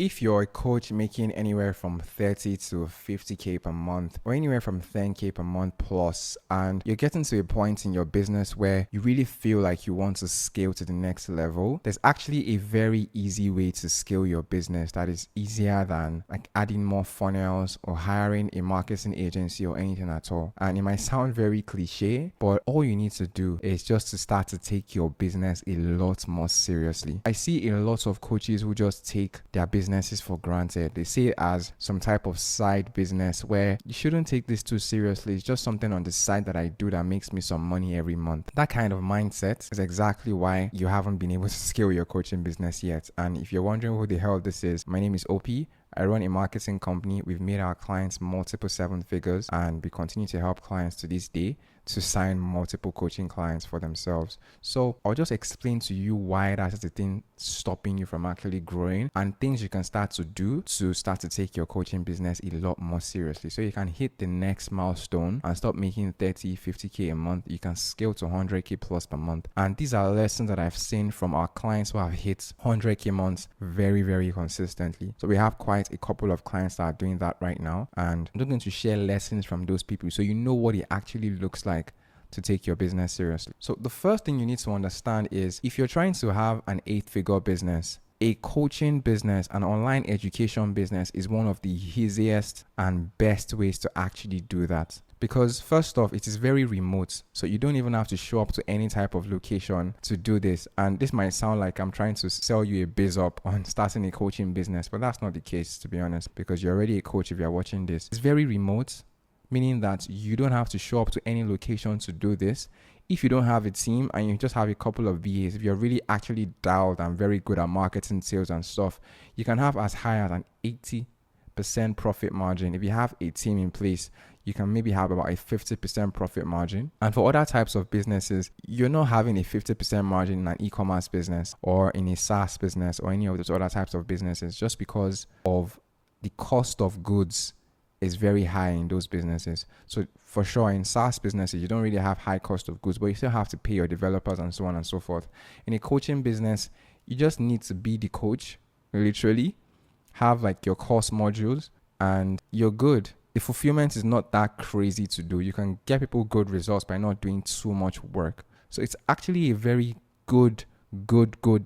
If you're a coach making anywhere from 30 to 50K per month or anywhere from 10K per month plus, and you're getting to a point in your business where you really feel like you want to scale to the next level, there's actually a very easy way to scale your business that is easier than like adding more funnels or hiring a marketing agency or anything at all. And it might sound very cliche, but all you need to do is just to start to take your business a lot more seriously. I see a lot of coaches who just take their businesses for granted. They see it as some type of side business where you shouldn't take this too seriously. It's just something on the side that I do that makes me some money every month. That kind of mindset is exactly why you haven't been able to scale your coaching business yet. And if you're wondering who the hell this is, my name is OP. I run a marketing company. We've made our clients multiple seven figures, and we continue to help clients to this day to sign multiple coaching clients for themselves. So I'll just explain to you why that's the thing stopping you from actually growing and things you can start to do to start to take your coaching business a lot more seriously. So you can hit the next milestone and stop making 30, 50K a month. You can scale to 100K plus per month. And these are lessons that I've seen from our clients who have hit 100K months very, very consistently. So we have quite a couple of clients that are doing that right now. And I'm going to share lessons from those people so you know what it actually looks like to take your business seriously. So the first thing you need to understand is if you're trying to have an 8-figure business, a coaching business, an online education business is one of the easiest and best ways to actually do that. Because first off, it is very remote. So you don't even have to show up to any type of location to do this. And this might sound like I'm trying to sell you a biz up on starting a coaching business, but that's not the case, to be honest, because you're already a coach if you're watching this. It's very remote, meaning that you don't have to show up to any location to do this. If you don't have a team and you just have a couple of VAs, if you're really actually dialed and very good at marketing, sales and stuff, you can have as high as an 80% profit margin. If you have a team in place, you can maybe have about a 50% profit margin. And for other types of businesses, you're not having a 50% margin in an e-commerce business or in a SaaS business or any of those other types of businesses just because of the cost of goods is very high in those businesses. So for sure, in SaaS businesses, you don't really have high cost of goods, but you still have to pay your developers and so on and so forth. In a coaching business, you just need to be the coach, literally, have like your course modules, and you're good. The fulfillment is not that crazy to do. You can get people good results by not doing too much work. So it's actually a very good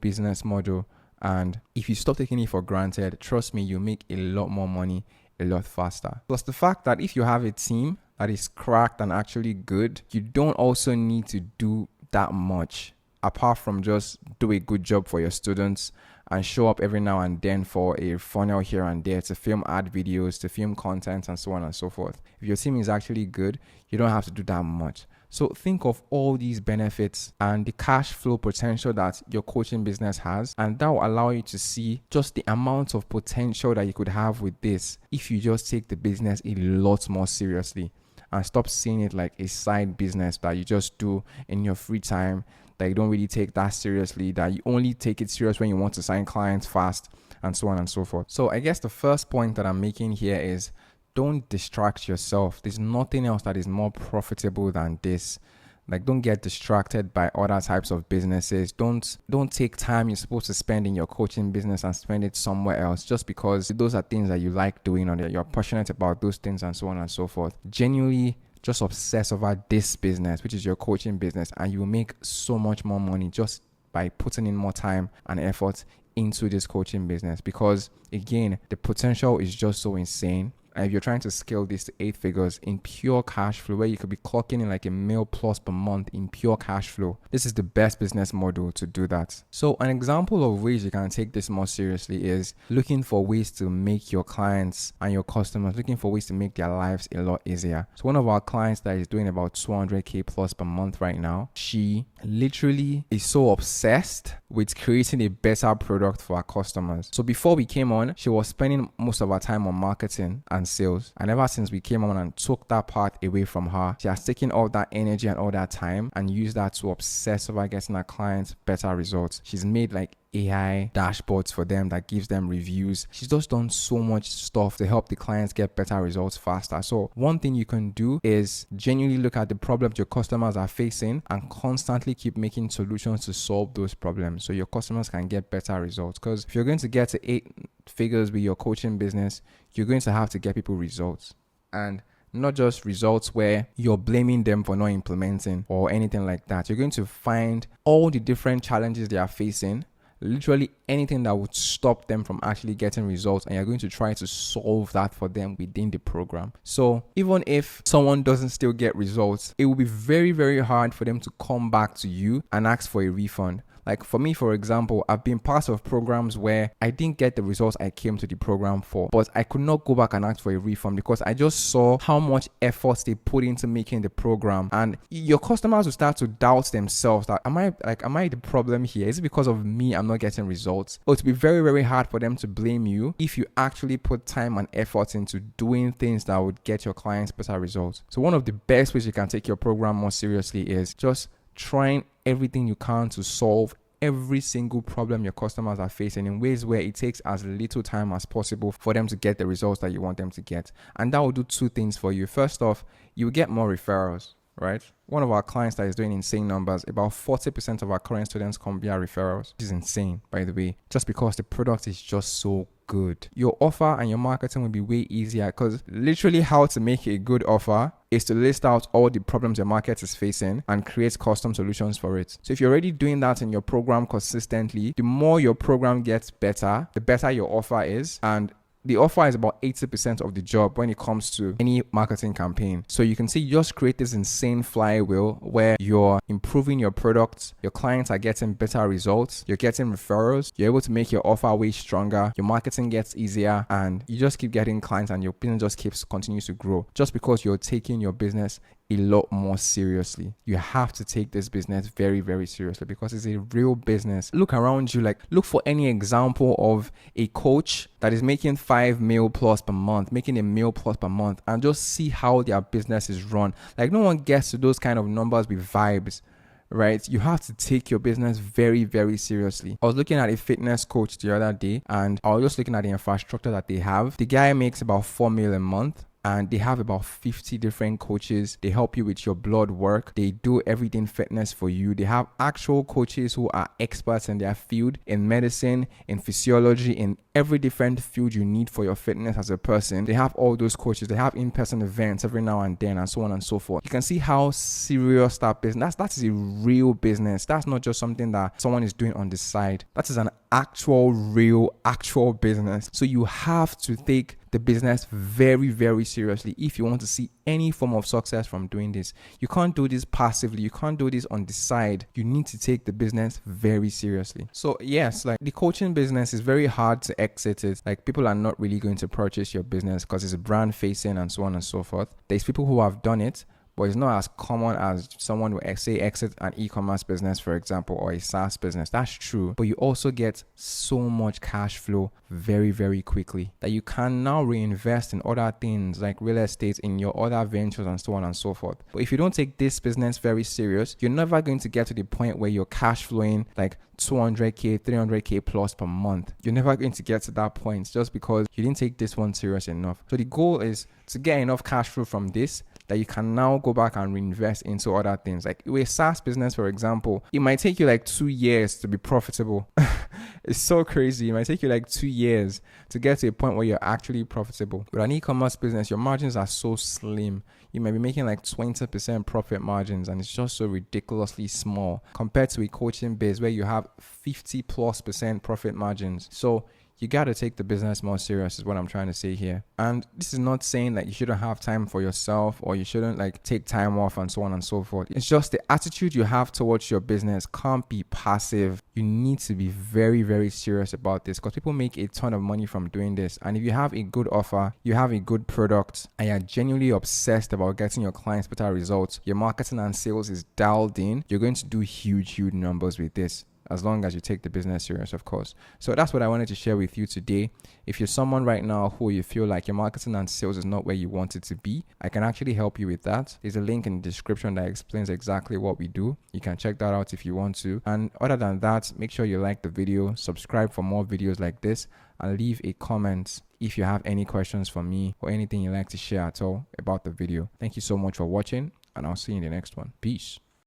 business model. And if you stop taking it for granted, trust me, you make a lot more money a lot faster. Plus the fact that if you have a team that is cracked and actually good, you don't also need to do that much apart from just do a good job for your students and show up every now and then for a funnel here and there to film ad videos, to film content and so on and so forth. If your team is actually good, you don't have to do that much. So think of all these benefits and the cash flow potential that your coaching business has, and that will allow you to see just the amount of potential that you could have with this if you just take the business a lot more seriously and stop seeing it like a side business that you just do in your free time, that you don't really take that seriously, that you only take it serious when you want to sign clients fast and so on and so forth. So I guess the first point that I'm making here is don't distract yourself. There's nothing else that is more profitable than this. Like, don't get distracted by other types of businesses. Don't take time you're supposed to spend in your coaching business and spend it somewhere else just because those are things that you like doing or that you're passionate about those things and so on and so forth. Genuinely just obsess over this business, which is your coaching business, and you will make so much more money just by putting in more time and effort into this coaching business, because again, the potential is just so insane. And if you're trying to scale this to 8 figures in pure cash flow, where you could be clocking in like $1 million plus per month in pure cash flow, this is the best business model to do that. So an example of ways you can take this more seriously is looking for ways to make your clients and your customers, looking for ways to make their lives a lot easier. So one of our clients that is doing about 200K plus per month right now, she literally is so obsessed with creating a better product for our customers. So before we came on, she was spending most of her time on marketing and sales. And ever since we came on and took that part away from her, she has taken all that energy and all that time and used that to obsess over getting her clients better results. She's made like AI dashboards for them that gives them reviews. She's just done so much stuff to help the clients get better results faster. So one thing you can do is genuinely look at the problems your customers are facing and constantly keep making solutions to solve those problems so your customers can get better results. Because if you're going to get to 8 figures with your coaching business, you're going to have to get people results. And not just results where you're blaming them for not implementing or anything like that. You're going to find all the different challenges they are facing, literally anything that would stop them from actually getting results, and you're going to try to solve that for them within the program. So even if someone doesn't still get results, it will be very, very hard for them to come back to you and ask for a refund. Like for me, for example, I've been part of programs where I didn't get the results I came to the program for, but I could not go back and ask for a refund because I just saw how much effort they put into making the program. And your customers will start to doubt themselves that, am I the problem here? Is it because of me I'm not getting results? Or it will be very, very hard for them to blame you if you actually put time and effort into doing things that would get your clients better results. So one of the best ways you can take your program more seriously is just trying everything you can to solve every single problem your customers are facing in ways where it takes as little time as possible for them to get the results that you want them to get. And that will do 2 things for you. First off, you will get more referrals, right? One of our clients that is doing insane numbers, about 40% of our current students come via referrals. This is insane, by the way, just because the product is just so good. Your offer and your marketing will be way easier because literally how to make a good offer is to list out all the problems your market is facing and create custom solutions for it. So if you're already doing that in your program consistently, the more your program gets better, the better your offer is. And the offer is about 80% of the job when it comes to any marketing campaign. So you can see, you just create this insane flywheel where you're improving your products, your clients are getting better results, you're getting referrals, you're able to make your offer way stronger, your marketing gets easier, and you just keep getting clients and your business just continues to grow just because you're taking your business a lot more seriously. You have to take this business very, very seriously because it's a real business. Look around you, look for any example of a coach that is making 5 mil plus per month, making $1 million plus per month, and just see how their business is run. No one gets to those kind of numbers with vibes, right? You have to take your business very, very seriously. I was looking at a fitness coach the other day and I was just looking at the infrastructure that they have. The guy makes about 4 mil a month. And they have about 50 different coaches. They help you with your blood work. They do everything fitness for you. They have actual coaches who are experts in their field, in medicine, in physiology, in every different field you need for your fitness as a person. They have all those coaches. They have in-person events every now and then and so on and so forth. You can see how serious that business, that is a real business. That's not just something that someone is doing on the side. That is an actual business. So you have to take the business very, very seriously if you want to see any form of success from doing this. You can't do this passively. You can't do this on the side. You need to take the business very seriously. So yes, the coaching business is very hard to exit it. People are not really going to purchase your business because it's brand facing and so on and so forth. There's people who have done it, but it's not as common as someone who exit an e-commerce business, for example, or a SaaS business. That's true. But you also get so much cash flow very, very quickly that you can now reinvest in other things like real estate, in your other ventures and so on and so forth. But if you don't take this business very serious, you're never going to get to the point where you're cash flowing 200K, 300K plus per month. You're never going to get to that point just because you didn't take this one serious enough. So the goal is to get enough cash flow from this that you can now go back and reinvest into other things. With a SaaS business, for example, it might take you 2 years to be profitable. It's so crazy. It might take you 2 years to get to a point where you're actually profitable. With an e-commerce business, your margins are so slim. You might be making 20% profit margins, and it's just so ridiculously small compared to a coaching biz where you have 50+% profit margins. So you got to take the business more serious is what I'm trying to say here. And this is not saying that you shouldn't have time for yourself or you shouldn't take time off and so on and so forth. It's just the attitude you have towards your business can't be passive. You need to be very, very serious about this because people make a ton of money from doing this. And if you have a good offer, you have a good product, and you're genuinely obsessed about getting your clients better results, your marketing and sales is dialed in, you're going to do huge, huge numbers with this. as long as you take the business serious, of course. So that's what I wanted to share with you today. If you're someone right now who you feel like your marketing and sales is not where you want it to be, I can actually help you with that. There's a link in the description that explains exactly what we do. You can check that out if you want to. And other than that, make sure you like the video, subscribe for more videos like this, and leave a comment if you have any questions for me or anything you'd like to share at all about the video. Thank you so much for watching, and I'll see you in the next one. Peace.